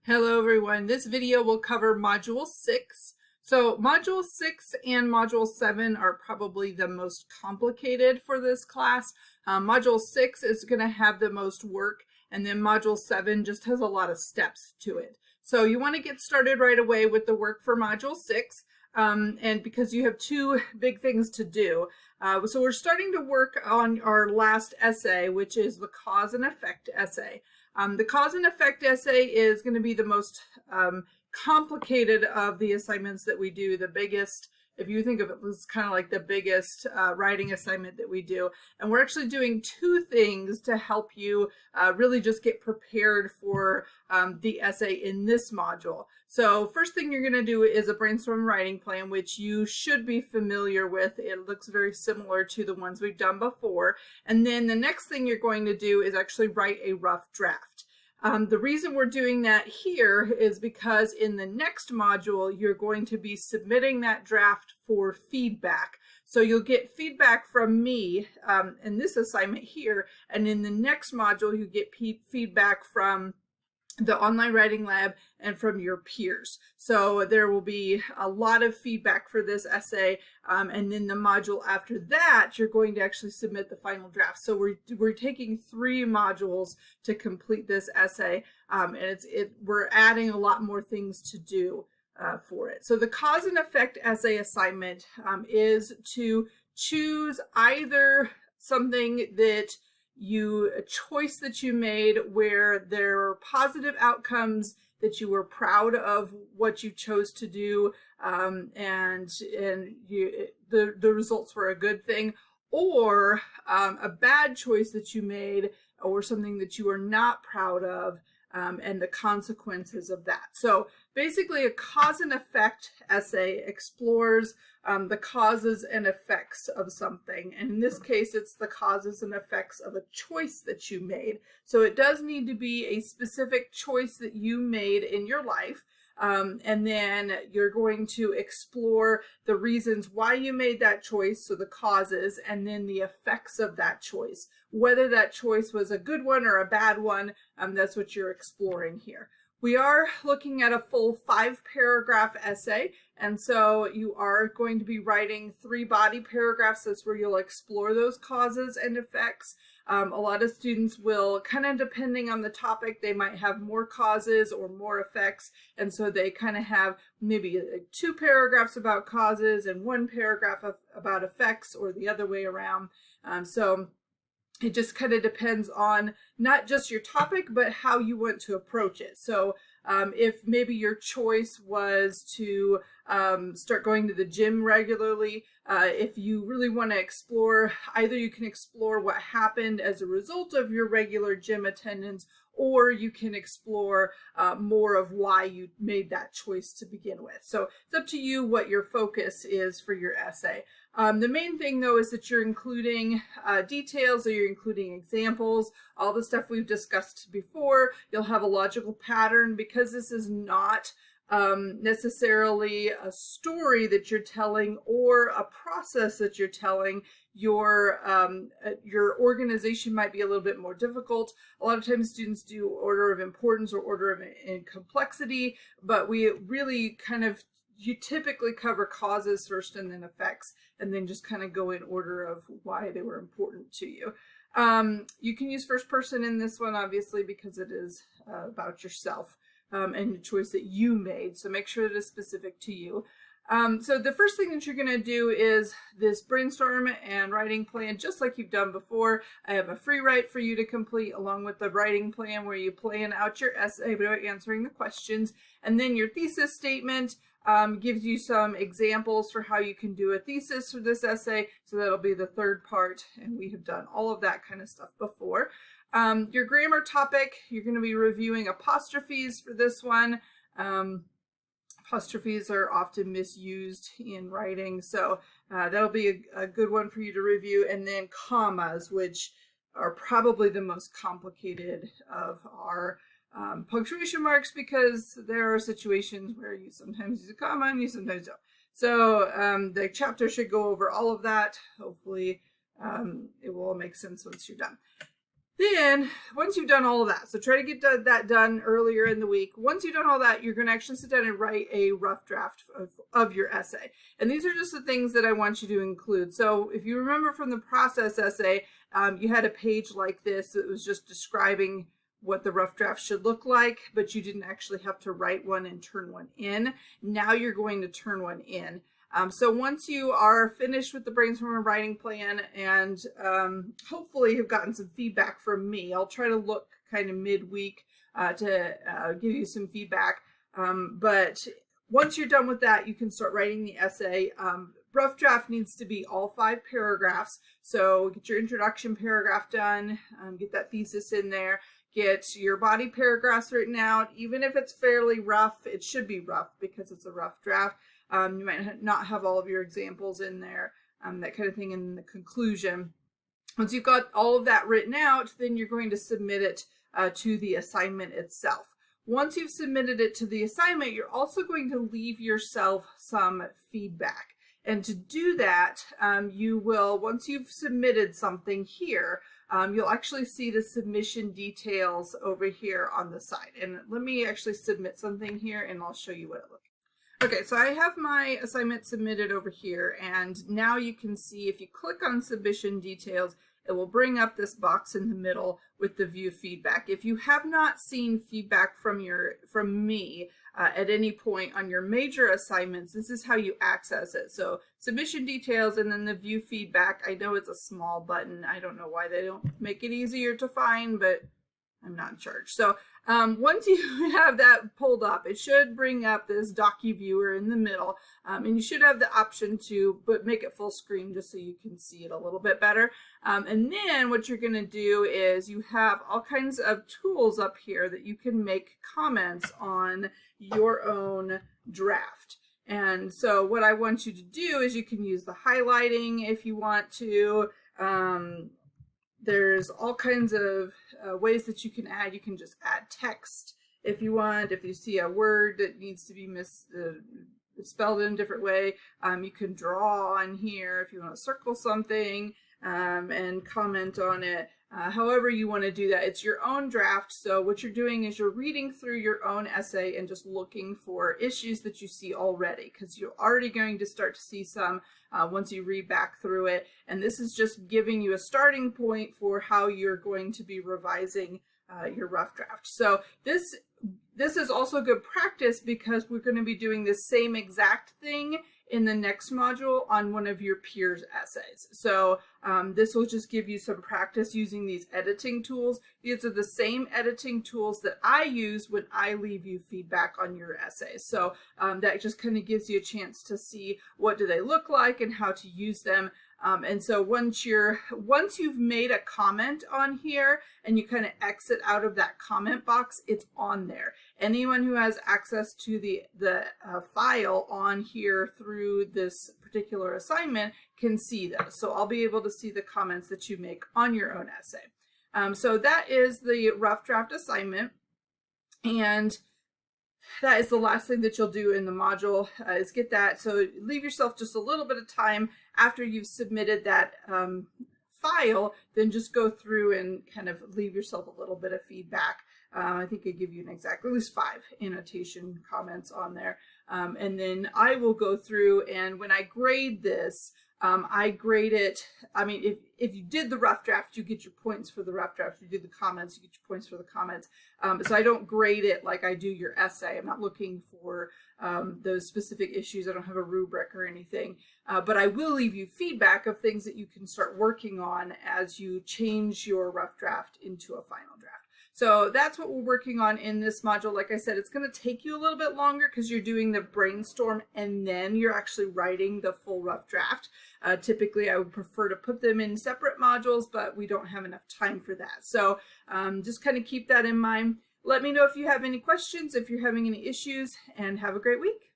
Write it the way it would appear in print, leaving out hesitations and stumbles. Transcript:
Hello everyone, this video will cover Module 6. So Module 6 and Module 7 are probably the most complicated for this class. Module 6 is going to have the most work, and then Module 7 just has a lot of steps to it. So you want to get started right away with the work for Module 6, and because you have two big things to do. So we're starting to work on our last essay, which is the cause and effect essay. The cause and effect essay is going to be the most complicated of the assignments that we do, the biggest. If you think of it, it's kind of like the biggest writing assignment that we do. And we're actually doing two things to help you really just get prepared for the essay in this module. So first thing you're going to do is a brainstorm writing plan, which you should be familiar with. It looks very similar to the ones we've done before. And then the next thing you're going to do is actually write a rough draft. The reason we're doing that here is because in the next module, you're going to be submitting that draft for feedback. So you'll get feedback from me in this assignment here, and in the next module, you get feedback from the online writing lab and from your peers. So there will be a lot of feedback for this essay, and then the module after that you're going to actually submit the final draft. So we're taking 3 modules to complete this essay, and we're adding a lot more things to do for it. So the cause and effect essay assignment is to choose either something that a choice that you made where there are positive outcomes, that you were proud of what you chose to do, and the results were a good thing, or a bad choice that you made, or something that you are not proud of, and the consequences of that. So basically a cause and effect essay explores the causes and effects of something. And in this case, it's the causes and effects of a choice that you made. So it does need to be a specific choice that you made in your life. And then you're going to explore the reasons why you made that choice, so the causes, and then the effects of that choice. Whether that choice was a good one or a bad one, that's what you're exploring here. We are looking at a full 5-paragraph essay, and so you are going to be writing 3 body paragraphs. That's where you'll explore those causes and effects. A lot of students will, kind of depending on the topic, they might have more causes or more effects, and so they kind of have maybe 2 paragraphs about causes and 1 paragraph about effects, or the other way around. So it just kind of depends on not just your topic, but how you want to approach it. So if maybe your choice was to start going to the gym regularly, if you really want to explore, either you can explore what happened as a result of your regular gym attendance, or you can explore more of why you made that choice to begin with. So it's up to you what your focus is for your essay. The main thing, though, is that you're including details, or you're including examples, all the stuff we've discussed before. You'll have a logical pattern, because this is not necessarily a story that you're telling or a process that you're telling. Your organization might be a little bit more difficult. A lot of times students do order of importance or order of in complexity, but we really you typically cover causes first and then effects, and then just kind of go in order of why they were important to you. You can use first person in this one, obviously, because it is about yourself and the choice that you made. So make sure it is specific to you. So the first thing that you're going to do is this brainstorm and writing plan, just like you've done before. I have a free write for you to complete, along with the writing plan where you plan out your essay by answering the questions. And then your thesis statement gives you some examples for how you can do a thesis for this essay. So that'll be the 3rd part, and we have done all of that kind of stuff before. Your grammar topic, you're going to be reviewing apostrophes for this one. Apostrophes are often misused in writing, so that'll be a good one for you to review. And then commas, which are probably the most complicated of our punctuation marks, because there are situations where you sometimes use a comma and you sometimes don't. So the chapter should go over all of that. Hopefully it will all make sense once you're done. Then, once you've done all of that, so try to get that done earlier in the week. Once you've done all that, you're going to actually sit down and write a rough draft of your essay. And these are just the things that I want you to include. So if you remember from the process essay, you had a page like this that was just describing what the rough draft should look like, but you didn't actually have to write one and turn one in. Now you're going to turn one in. So once you are finished with the brainstorm and writing plan and hopefully have gotten some feedback from me, I'll try to look kind of midweek to give you some feedback. But once you're done with that, you can start writing the essay. Rough draft needs to be all 5 paragraphs. So get your introduction paragraph done, get that thesis in there, get your body paragraphs written out. Even if it's fairly rough, it should be rough because it's a rough draft. You might not have all of your examples in there, that kind of thing in the conclusion. Once you've got all of that written out, then you're going to submit it to the assignment itself. Once you've submitted it to the assignment, you're also going to leave yourself some feedback. And to do that, you will, once you've submitted something here, you'll actually see the submission details over here on the side. And let me actually submit something here and I'll show you what it looks like. Okay, so I have my assignment submitted over here, and now you can see if you click on submission details, it will bring up this box in the middle with the view feedback. If you have not seen feedback from me at any point on your major assignments, this is how you access it. So submission details and then the view feedback. I know it's a small button. I don't know why they don't make it easier to find, but I'm not in charge. So once you have that pulled up, it should bring up this docu-viewer in the middle, and you should have the option to make it full screen just so you can see it a little bit better. And then what you're going to do is you have all kinds of tools up here that you can make comments on your own draft. And so what I want you to do is you can use the highlighting if you want to. There's all kinds of ways that you can add. You can just add text if you want. If you see a word that needs to be spelled in a different way, you can draw on here if you want to circle something and comment on it. However you want to do that. It's your own draft. So what you're doing is you're reading through your own essay and just looking for issues that you see already, because you're already going to start to see some once you read back through it. And this is just giving you a starting point for how you're going to be revising your rough draft. So this is also good practice because we're going to be doing the same exact thing in the next module on one of your peers' essays. So this will just give you some practice using these editing tools. These are the same editing tools that I use when I leave you feedback on your essays. So that just kind of gives you a chance to see what do they look like and how to use them. And so once you've made a comment on here and you kind of exit out of that comment box, it's on there. Anyone who has access to the file on here through this particular assignment can see those. So I'll be able to see the comments that you make on your own essay. So that is the rough draft assignment. And that is the last thing that you'll do in the module is get that. So leave yourself just a little bit of time after you've submitted that file, then just go through and kind of leave yourself a little bit of feedback. I think I give you at least 5 annotation comments on there. And then I will go through, and when I grade this, I grade it. I mean, if you did the rough draft, you get your points for the rough draft. If you did the comments, you get your points for the comments. So I don't grade it like I do your essay. I'm not looking for those specific issues. I don't have a rubric or anything. But I will leave you feedback of things that you can start working on as you change your rough draft into a final draft. So that's what we're working on in this module. Like I said, it's going to take you a little bit longer because you're doing the brainstorm and then you're actually writing the full rough draft. Typically, I would prefer to put them in separate modules, but we don't have enough time for that. So just kind of keep that in mind. Let me know if you have any questions, if you're having any issues, and have a great week.